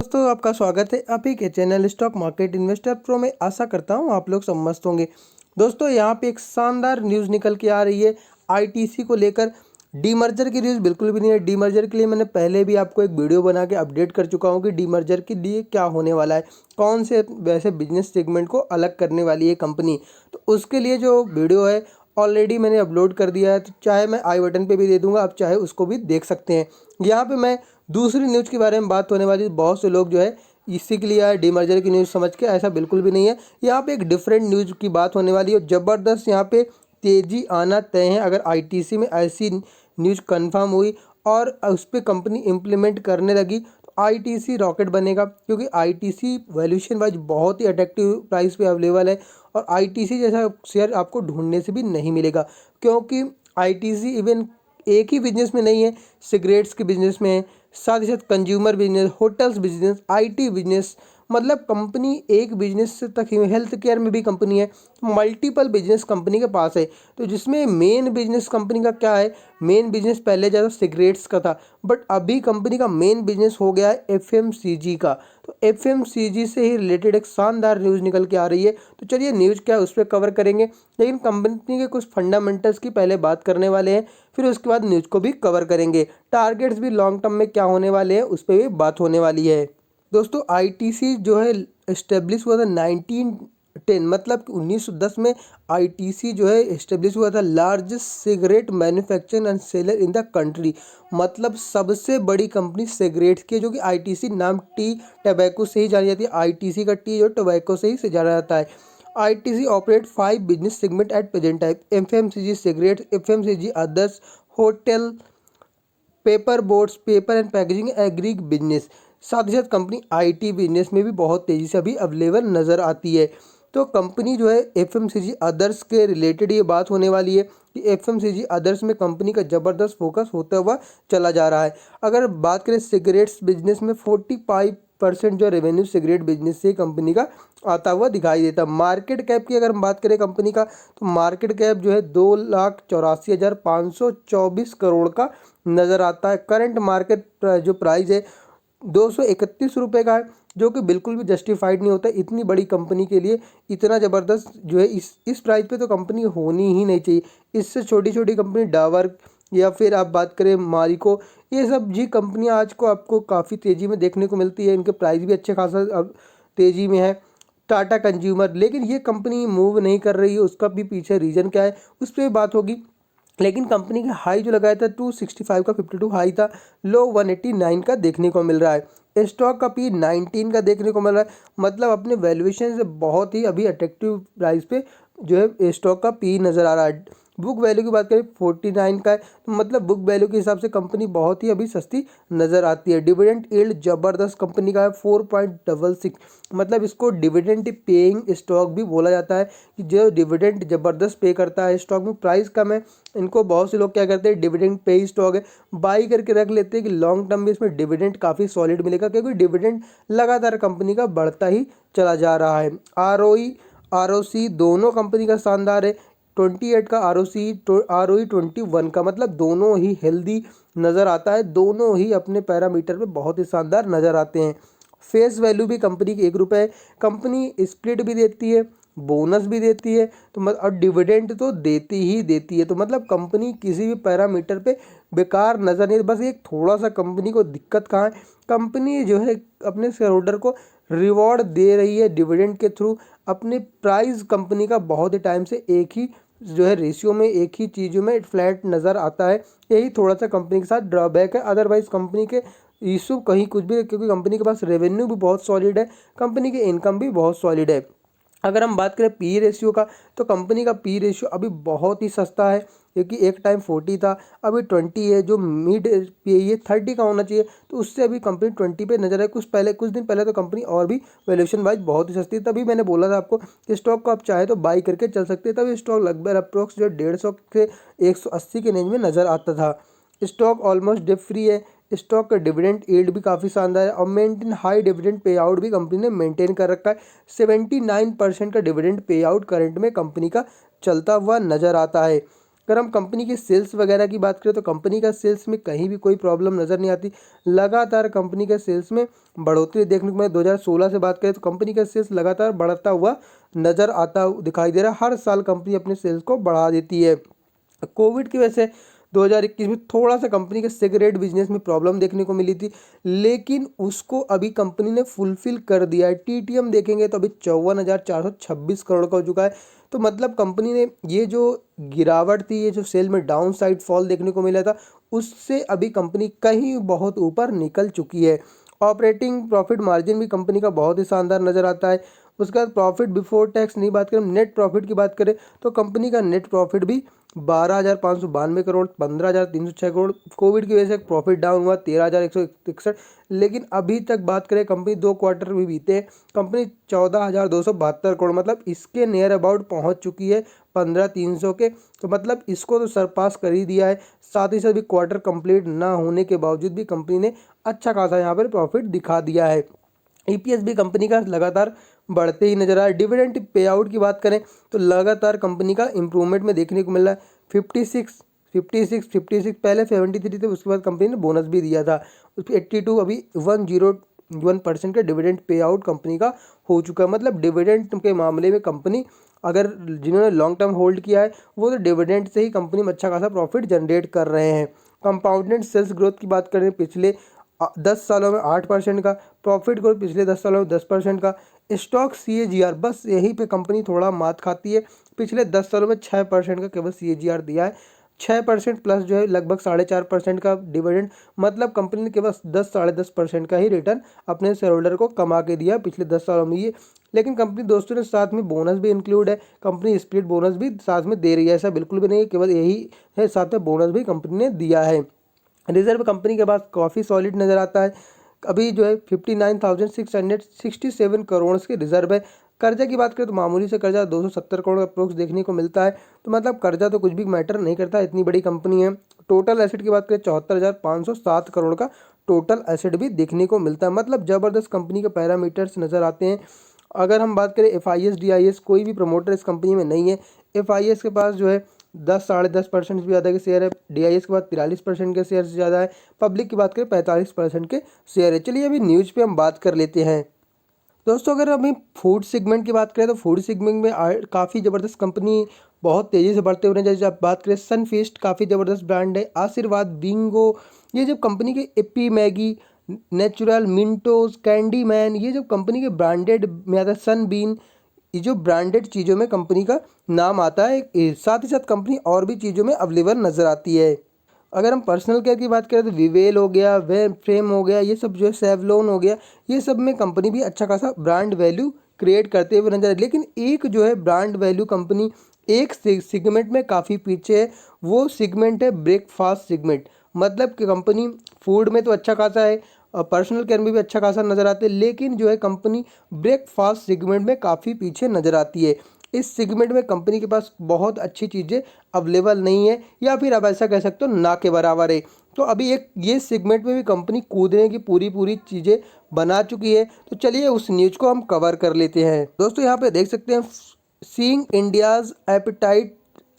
दोस्तों, आपका स्वागत है आप ही के channel stock market investor pro में। आशा करता हूँ आप लोग सब मस्त होंगे। दोस्तों, यहाँ पे एक शानदार न्यूज़ निकल के आ रही है आईटीसी को लेकर। डीमर्जर की न्यूज़ बिल्कुल भी नहीं है। डीमर्जर के लिए मैंने पहले भी आपको एक वीडियो बना के अपडेट कर चुका हूँ कि डीमर्जर के लिए क्या होने वाला है, कौन से वैसे बिजनेस सेगमेंट को अलग करने वाली है कंपनी। तो उसके लिए जो वीडियो है ऑलरेडी मैंने अपलोड कर दिया है, तो चाहे मैं आई बटन पे भी दे दूंगा, आप चाहे उसको भी देख सकते हैं। यहाँ पे मैं दूसरी न्यूज़ के बारे में बात होने वाली। बहुत से लोग जो है इसी के लिए आए डीमर्जर की न्यूज़ समझ के, ऐसा बिल्कुल भी नहीं है। यहाँ पे एक डिफरेंट न्यूज़ की बात होने वाली है। ज़बरदस्त यहाँ पे तेज़ी आना तय है अगर आईटीसी में ऐसी न्यूज़ कंफर्म हुई और उस पर कंपनी इम्प्लीमेंट करने लगी तो आईटीसी रॉकेट बनेगा, क्योंकि आईटीसी वैल्यूएशन वाइज बहुत ही अट्रैक्टिव प्राइस पे अवेलेबल है और आईटीसी जैसा शेयर आपको ढूंढने से भी नहीं मिलेगा। क्योंकि आईटीसी इवन एक ही बिजनेस में नहीं है, सिगरेट्स के बिजनेस में है, साथ ही साथ consumer business, hotels business, IT business, मतलब कंपनी एक बिजनेस से तक हेल्थ केयर में भी कंपनी है। मल्टीपल बिजनेस कंपनी के पास है। तो जिसमें मेन बिजनेस कंपनी का क्या है, मेन बिजनेस पहले ज़्यादा सिगरेट्स का था, बट अभी कंपनी का मेन बिजनेस हो गया है एफएमसीजी का। तो एफएमसीजी से ही रिलेटेड एक शानदार न्यूज़ निकल के आ रही है। तो चलिए न्यूज़ क्या है उस पर कवर करेंगे, लेकिन कंपनी के कुछ फंडामेंटल्स की पहले बात करने वाले हैं, फिर उसके बाद न्यूज़ को भी कवर करेंगे। टारगेट्स भी लॉन्ग टर्म में क्या होने वाले हैं उस पर भी बात होने वाली है। दोस्तों, आईटीसी जो है इस्टेब्लिश हुआ था 1910, मतलब 1910 में आईटीसी जो है इस्टेब्लिश हुआ था। Largest cigarette manufacturer and seller in the country, मतलब सबसे बड़ी कंपनी सिगरेट की, जो कि आईटीसी नाम टी टबैको से ही जानी जाती है। आईटीसी का टी जो टबैको से ही जाना जाता है। ITC operate 5 business segment at present time: FMCG cigarette, FMCG others, hotel, paper boards, paper and packaging, agri business. साथ ही साथ कंपनी आईटी बिजनेस में भी बहुत तेज़ी से अभी अवेलेबल नज़र आती है। तो कंपनी जो है एफएमसीजी अदर्स के रिलेटेड ये बात होने वाली है कि एफएमसीजी अदर्स में कंपनी का ज़बरदस्त फोकस होता हुआ चला जा रहा है। अगर बात करें सिगरेट्स बिजनेस में 45% जो रेवेन्यू सिगरेट बिजनेस से कंपनी का आता हुआ दिखाई देता। मार्केट कैप की अगर हम बात करें कंपनी का, तो मार्केट कैप जो है 2,84,524 करोड़ का नज़र आता है। करंट मार्केट जो प्राइस है 231 रुपये का है, जो कि बिल्कुल भी जस्टिफाइड नहीं होता इतनी बड़ी कंपनी के लिए। इतना ज़बरदस्त जो है इस प्राइस पे तो कंपनी होनी ही नहीं चाहिए। इससे छोटी छोटी कंपनी डाबर या फिर आप बात करें मारिको, ये सब जी कंपनियां आज को आपको काफ़ी तेज़ी में देखने को मिलती है। इनके प्राइस भी अच्छे खासा अब तेज़ी में है। टाटा कंज्यूमर, लेकिन ये कंपनी मूव नहीं कर रही है, उसका भी पीछे रीज़न क्या है उस पर बात होगी। लेकिन कंपनी का हाई जो लगाया था 265 का 52 हाई था, लो 189 का देखने को मिल रहा है। स्टॉक का पी 19 का देखने को मिल रहा है, मतलब अपने वैल्यूएशन से बहुत ही अभी अट्रैक्टिव प्राइस पे जो है स्टॉक का पी नज़र आ रहा है। बुक वैल्यू की बात करें 49 का है, तो मतलब बुक वैल्यू के हिसाब से कंपनी बहुत ही अभी सस्ती नज़र आती है। डिविडेंड यील्ड ज़बरदस्त कंपनी का है 4.66, मतलब इसको डिविडेंड पेइंग स्टॉक भी बोला जाता है कि जो डिविडेंड ज़बरदस्त पे करता है। स्टॉक में प्राइस कम है, इनको बहुत से लोग क्या करते हैं डिविडेंड पे ही स्टॉक है बाई करके रख लेते हैं कि लॉन्ग टर्म में इसमें डिविडेंड काफ़ी सॉलिड मिलेगा, क्योंकि डिविडेंड लगातार कंपनी का बढ़ता ही चला जा रहा है। आरओई आरओसी दोनों कंपनी का शानदार है। 28 का आरओई 21 का, मतलब दोनों ही हेल्दी नज़र आता है। दोनों ही अपने पैरामीटर पे बहुत ही शानदार नज़र आते हैं। फेस वैल्यू भी कंपनी की 1 रुपये है। कंपनी स्प्लिट भी देती है, बोनस भी देती है, तो और डिविडेंड तो देती ही देती है। तो मतलब कंपनी किसी भी पैरामीटर पे बेकार नज़र नहीं। बस एक थोड़ा सा कंपनी को दिक्कत कहाँ है, कंपनी जो है अपने शेयर होल्डर को रिवॉर्ड दे रही है डिविडेंड के थ्रू। अपने प्राइस कंपनी का बहुत ही टाइम से एक ही जो है रेशियो में, एक ही चीज़ों में फ्लैट नज़र आता है। यही थोड़ा सा कंपनी के साथ ड्रॉबैक है। अदरवाइज कंपनी के इशू कहीं कुछ भी, क्योंकि कंपनी के पास रेवेन्यू भी बहुत सॉलिड है, कंपनी की इनकम भी बहुत सॉलिड है। अगर हम बात करें पी रेशियो का, तो कंपनी का पी रेशियो अभी बहुत ही सस्ता है, क्योंकि एक टाइम 40 था, अभी 20 है। जो मिड पी ये 30 का होना चाहिए, तो उससे अभी कंपनी 20 पे नजर है। कुछ दिन पहले तो कंपनी और भी वैल्यूएशन वाइज बहुत ही सस्ती है। तभी मैंने बोला था आपको कि स्टॉक को आप चाहे तो बाई करके चल सकते हैं। तभी स्टॉक लगभग अप्रोक्स जो 150 से 180 के रेंज में नज़र आता था। स्टॉक ऑलमोस्ट डेट फ्री है। स्टॉक का डिविडेंड यील्ड भी काफ़ी शानदार है और maintain high dividend pay out भी कंपनी ने मेंटेन कर रखा है। 79% का डिविडेंड पे आउट करंट में कंपनी का चलता हुआ नज़र आता है। अगर हम कंपनी के सेल्स वगैरह की बात करें तो कंपनी का सेल्स में कहीं भी कोई प्रॉब्लम नज़र नहीं आती। लगातार कंपनी के सेल्स में बढ़ोतरी देखने को मिले। 2016 से बात करें तो कंपनी का सेल्स लगातार बढ़ता हुआ नज़र आता दिखाई दे रहा है। हर साल कंपनी अपने सेल्स को बढ़ा देती है। कोविड की वजह से 2021 में थोड़ा सा कंपनी के सिगरेट बिजनेस में प्रॉब्लम देखने को मिली थी, लेकिन उसको अभी कंपनी ने फुलफिल कर दिया है। टीटीएम देखेंगे तो अभी 54,426 करोड़ का हो चुका है। तो मतलब कंपनी ने ये जो गिरावट थी, ये जो सेल में डाउन साइड फॉल देखने को मिला था, उससे अभी कंपनी कहीं बहुत ऊपर निकल चुकी है। ऑपरेटिंग प्रॉफिट मार्जिन भी कंपनी का बहुत ही शानदार नज़र आता है। उसके बाद प्रॉफिट बिफोर टैक्स नहीं बात करें, नेट प्रॉफिट की बात करें तो कंपनी का नेट प्रॉफिट भी 12,592 करोड़, 15,306 करोड़। कोविड की वजह से प्रॉफिट डाउन हुआ 13,161, लेकिन अभी तक बात करें कंपनी 2 क्वार्टर भी बीते, कंपनी 14,272 करोड़, मतलब इसके नियर अबाउट पहुंच चुकी है 15,300 के। तो मतलब इसको तो सरपास कर ही दिया है। साथ ही साथ भी क्वार्टर कंप्लीट ना होने के बावजूद भी कंपनी ने अच्छा खासा यहाँ पर प्रॉफिट दिखा दिया है। ईपीएस भी कंपनी का लगातार बढ़ते ही नजर आ रहा है। डिविडेंड पे आउट की बात करें तो लगातार कंपनी का इंप्रूवमेंट में देखने को मिल रहा है। 56 पहले 73 थे, उसके बाद कंपनी ने बोनस भी दिया था। उसके 82 अभी 101% का डिविडेंड पे आउट कंपनी का हो चुका है। मतलब डिविडेंड के मामले में कंपनी, अगर जिन्होंने लॉन्ग टर्म होल्ड किया है वो तो डिविडेंड से ही कंपनी में अच्छा खासा प्रॉफिट जनरेट कर रहे हैं। कंपाउंडेड सेल्स ग्रोथ की बात करें पिछले 10 सालों में 8% का, प्रॉफिट ग्रोथ पिछले 10 सालों में 10% का। स्टॉक CAGR बस यहीं पे कंपनी थोड़ा मात खाती है। पिछले 10 सालों में 6% का केवल CAGR दिया है। 6% प्लस जो है लगभग 4.5% का डिविडेंड, मतलब कंपनी ने केवल 10-10.5% का ही रिटर्न अपने शेयर होल्डर को कमा के दिया पिछले 10 सालों में ये। लेकिन कंपनी दोस्तों ने साथ में बोनस भी इंक्लूड है, कंपनी स्प्लिट बोनस भी साथ में दे रही है। ऐसा बिल्कुल भी नहीं है केवल यही है, साथ में बोनस भी कंपनी ने दिया है। रिजर्व कंपनी के पास काफ़ी सॉलिड नज़र आता है। अभी जो है 59,667 करोड़ के रिजर्व है। कर्जा की बात करें तो मामूली से कर्जा 270 करोड़ अप्रोक्स देखने को मिलता है। तो मतलब कर्जा तो कुछ भी मैटर नहीं करता, इतनी बड़ी कंपनी है। टोटल एसेट की बात करें 74,507 करोड़ का टोटल एसेट भी देखने को मिलता है। मतलब ज़बरदस्त कंपनी के पैरामीटर्स नज़र आते हैं। अगर हम बात करें FIS DIS, कोई भी प्रमोटर इस कंपनी में नहीं है। FIS के पास जो है 10-10.5% से ज़्यादा के शेयर है। DIS के बाद 43% के शेयर से ज़्यादा है। पब्लिक की बात करें 45% के शेयर है। चलिए अभी न्यूज़ पे हम बात कर लेते हैं। दोस्तों अगर अभी फूड सेगमेंट की बात करें तो फूड सेगमेंट में काफ़ी ज़बरदस्त कंपनी बहुत तेज़ी से बढ़ते हो रहे हैं। जैसे आप बात करें सनफीस्ट काफ़ी ज़बरदस्त ब्रांड है। आशीर्वाद, बिंगो, ये जब कंपनी के एप्पी मैगी, नेचुरल, मिंटोज, कैंडी मैन, ये जब कंपनी के ब्रांडेड में आता है। सनबीन, ये जो ब्रांडेड चीज़ों में कंपनी का नाम आता है। साथ ही साथ कंपनी और भी चीज़ों में अवेलेबल नज़र आती है। अगर हम पर्सनल केयर की बात करें तो विवेल हो गया, वे फ्रेम हो गया, ये सब जो है सेवलॉन हो गया, ये सब में कंपनी भी अच्छा खासा ब्रांड वैल्यू क्रिएट करते हुए नजर आए। लेकिन एक जो है ब्रांड वैल्यू कंपनी एक सेगमेंट में काफ़ी पीछे है, वो सेगमेंट है ब्रेकफास्ट सेगमेंट। मतलब कि कंपनी फूड में तो अच्छा खासा है और पर्सनल केयर में भी अच्छा खासा नज़र आता है, लेकिन जो है कंपनी ब्रेकफास्ट सेगमेंट में काफ़ी पीछे नज़र आती है। इस सेगमेंट में कंपनी के पास बहुत अच्छी चीज़ें अवेलेबल नहीं है, या फिर आप ऐसा कह सकते हो ना के बराबर है। तो अभी एक ये सेगमेंट में भी कंपनी कूदने की पूरी चीज़ें बना चुकी है। तो चलिए उस न्यूज़ को हम कवर कर लेते हैं। दोस्तों यहाँ पे देख सकते हैं, seeing India's appetite,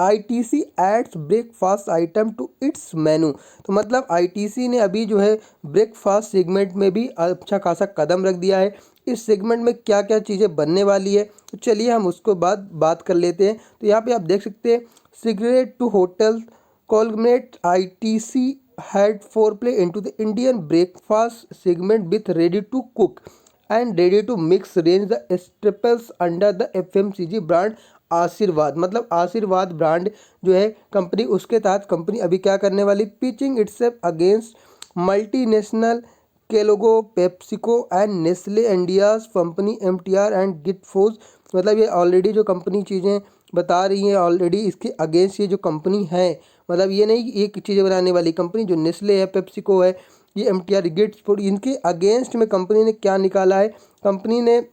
ITC adds breakfast item to its menu. तो मतलब ITC ने अभी जो है ब्रेकफास्ट सेगमेंट में भी अच्छा खासा कदम रख दिया है। इस सेगमेंट में क्या क्या चीज़ें बनने वाली है, तो चलिए हम उसको बात कर लेते हैं। तो यहाँ पे आप देख सकते हैं, cigarette to hotel Colgate, ITC had foreplay into the Indian breakfast segment with ready to cook and ready to mix range the staples under the FMCG brand आशीर्वाद। मतलब आशीर्वाद ब्रांड जो है कंपनी, उसके तहत कंपनी अभी क्या करने वाली, pitching itself against multinational Kellogg's, PepsiCo and Nestle India's company MTR and Gits Foods. मतलब ये ऑलरेडी जो कंपनी चीज़ें बता रही हैं, ऑलरेडी इसके अगेंस्ट ये जो कंपनी है, मतलब ये नहीं कि एक चीज़ें बनाने वाली कंपनी जो नेस्ले है, पेप्सिको है, ये MTR, गिटफोज, इनके अगेंस्ट में कंपनी ने क्या निकाला है। कंपनी ने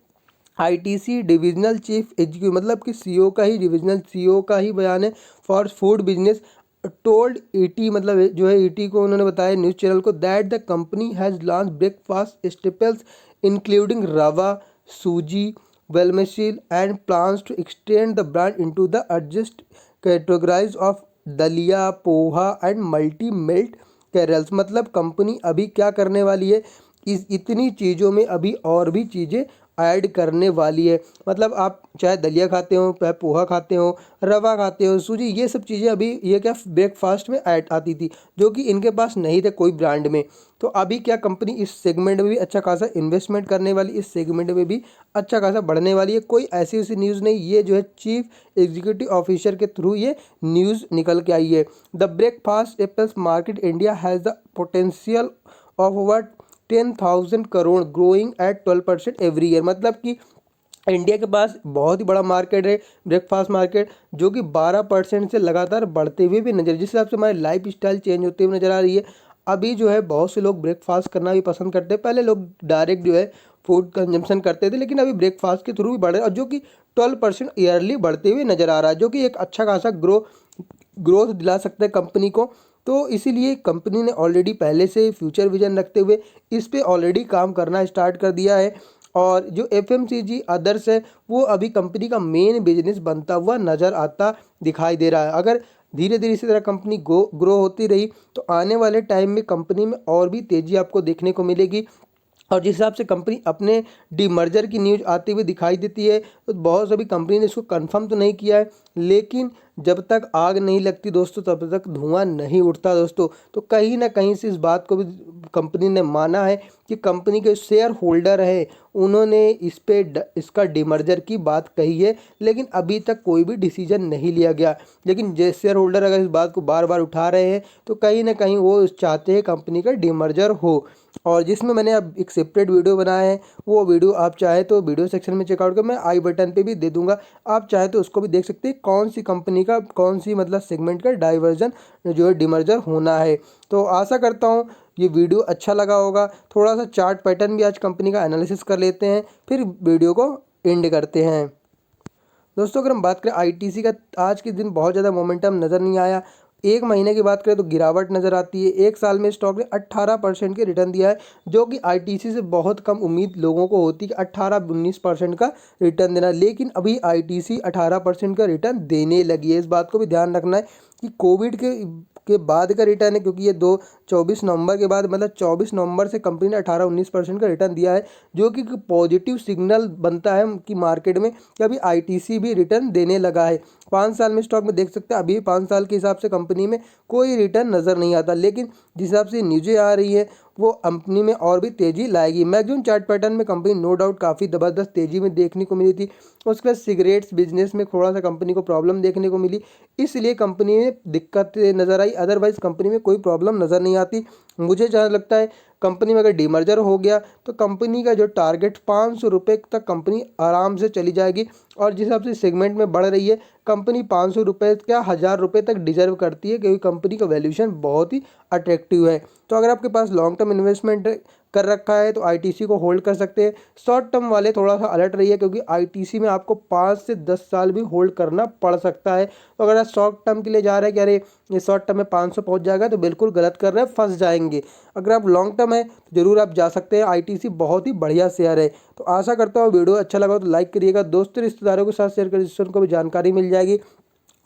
ITC डिविजनल चीफ एग्जीक्यूटिव, मतलब कि CEO का ही, डिविजनल CEO का ही बयान है, for food business told ET, मतलब जो है ET को उन्होंने बताया न्यूज़ चैनल को, that the company has launch breakfast staples including rava, suji, वेलमेसिल and plans to extend the brand into the adjacent categories of dalia, poha and multi millet cereals. मतलब company अभी क्या करने वाली है, इस इतनी चीज़ों में अभी और भी चीज़ें ऐड करने वाली है। मतलब आप चाहे दलिया खाते हो, चाहे पोहा खाते हो, रवा खाते हो, सूजी, ये सब चीज़ें अभी ये क्या ब्रेकफास्ट में ऐड आती थी, जो कि इनके पास नहीं थे कोई ब्रांड में। तो अभी क्या कंपनी इस सेगमेंट में भी अच्छा खासा इन्वेस्टमेंट करने वाली, इस सेगमेंट में भी अच्छा खासा बढ़ने वाली है। कोई ऐसी वैसी न्यूज़ नहीं, ये जो है चीफ एग्जीक्यूटिव ऑफिसर के थ्रू ये न्यूज़ निकल के आई है। The breakfast apples market India has the potential of over 10,000 crore, growing at 12% every year. मतलब कि इंडिया के पास बहुत ही बड़ा मार्केट है ब्रेकफास्ट मार्केट, जो कि 12% से लगातार बढ़ते हुए भी नजर, जिस हिसाब से हमारी लाइफ स्टाइल चेंज होते हुए नजर आ रही है। अभी जो है बहुत से लोग ब्रेकफास्ट करना भी पसंद करते हैं। पहले लोग डायरेक्ट जो है फूड कंजम्पशन करते थे, लेकिन अभी ब्रेकफास्ट के थ्रू भी बढ़ रहे हैं, और जो कि 12% ईयरली बढ़ते हुए नजर आ रहा है, जो कि एक अच्छा खासा ग्रोथ दिला सकता है कंपनी को। तो इसीलिए कंपनी ने ऑलरेडी पहले से फ्यूचर विजन रखते हुए इस पे ऑलरेडी काम करना स्टार्ट कर दिया है। और जो FMCG अदर्स है, वो अभी कंपनी का मेन बिजनेस बनता हुआ नज़र आता दिखाई दे रहा है। अगर धीरे धीरे इसी तरह कंपनी ग्रो होती रही, तो आने वाले टाइम में कंपनी में और भी तेज़ी आपको देखने को मिलेगी। और जिस हिसाब से कंपनी अपने डीमर्जर की न्यूज आती हुई दिखाई देती है, तो बहुत सभी कंपनी ने इसको कंफर्म तो नहीं किया है, लेकिन जब तक आग नहीं लगती दोस्तों, तब तक धुआं नहीं उठता दोस्तों। तो कहीं ना कहीं से इस बात को भी कंपनी ने माना है कि कंपनी के शेयर होल्डर है, उन्होंने इसका डीमर्जर की बात कही है, लेकिन अभी तक कोई भी डिसीजन नहीं लिया गया। लेकिन जो शेयर होल्डर अगर इस बात को बार बार उठा रहे हैं, तो कहीं ना कहीं वो चाहते हैं कंपनी का डीमर्जर हो। और जिसमें मैंने अब एक सेपरेट वीडियो बनाया है, वो वीडियो आप चाहे तो वीडियो सेक्शन में चेकआउट कर, मैं आई बटन पे भी दे दूंगा, आप चाहे तो उसको भी देख सकते हैं, कौन सी कंपनी का कौन सी मतलब सेगमेंट का डाइवर्जन जो है डीमर्जर होना है। तो आशा करता हूँ ये वीडियो अच्छा लगा होगा। थोड़ा सा चार्ट पैटर्न भी आज कंपनी का एनालिसिस कर लेते हैं, फिर वीडियो को एंड करते हैं। दोस्तों अगर हम बात करें आईटीसी का, आज के दिन बहुत ज़्यादा मोमेंटम नज़र नहीं आया। एक महीने की बात करें तो गिरावट नज़र आती है। एक साल में स्टॉक ने 18% के रिटर्न दिया है, जो कि आईटीसी से बहुत कम उम्मीद लोगों को होती है कि 18-19% का रिटर्न देना, लेकिन अभी आईटीसी 18% का रिटर्न देने लगी है। इस बात को भी ध्यान रखना है कि कोविड के बाद का रिटर्न है, क्योंकि ये 24 नवंबर के बाद, मतलब 24 नवंबर से कंपनी ने 18-19% का रिटर्न दिया है, जो कि पॉजिटिव सिग्नल बनता है कि मार्केट में कि अभी आईटीसी भी रिटर्न देने लगा है। 5 साल में स्टॉक में देख सकते हैं, अभी 5 साल के हिसाब से कंपनी में कोई रिटर्न नज़र नहीं आता, लेकिन जिस हिसाब से न्यूज़ें आ रही है वो कंपनी में और भी तेज़ी लाएगी। मैक्सिमम चार्ट पैटर्न में कंपनी नो डाउट काफ़ी ज़बरदस्त तेज़ी में देखने को मिली थी। उसके बाद सिगरेट्स बिजनेस में थोड़ा सा कंपनी को प्रॉब्लम देखने को मिली, इसलिए कंपनी में दिक्कत नज़र आई, अदरवाइज कंपनी में कोई प्रॉब्लम नज़र नहीं आती। मुझे जहाँ लगता है कंपनी में अगर डीमर्जर हो गया, तो कंपनी का जो टारगेट 500 रुपये तक कंपनी आराम से चली जाएगी। और जिस हिसाब से सेगमेंट में बढ़ रही है, कंपनी 500 रुपये क्या 1000 रुपये तक डिजर्व करती है, क्योंकि कंपनी का वैल्यूएशन बहुत ही अट्रैक्टिव है। तो अगर आपके पास लॉन्ग टर्म इन्वेस्टमेंट कर रखा है तो आईटीसी को होल्ड कर सकते हैं। शॉर्ट टर्म वाले थोड़ा सा अलर्ट रहिए, क्योंकि आईटीसी में आपको 5 से 10 साल भी होल्ड करना पड़ सकता है। तो अगर आप शॉर्ट टर्म के लिए जा रहे हैं कि अरे ये शॉर्ट टर्म में 500 पहुंच जाएगा, तो बिल्कुल गलत कर रहे हैं, फंस जाएंगे। अगर आप लॉन्ग टर्म है तो जरूर आप जा सकते हैं, आईटीसी बहुत ही बढ़िया शेयर है। तो आशा करता हूँ वीडियो अच्छा लगा तो लाइक करिएगा, दोस्तों रिश्तेदारों के साथ शेयर करिए, जिससे उनको भी जानकारी मिल जाएगी।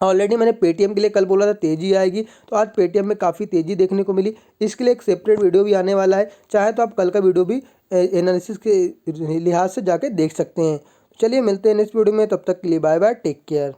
ऑलरेडी मैंने पेटीएम के लिए कल बोला था तेज़ी आएगी, तो आज पेटीएम में काफ़ी तेज़ी देखने को मिली। इसके लिए एक सेपरेट वीडियो भी आने वाला है, चाहे तो आप कल का वीडियो भी एनालिसिस के लिहाज से जाके देख सकते हैं। चलिए मिलते हैं नेक्स्ट वीडियो में, तब तक के लिए बाय बाय, टेक केयर।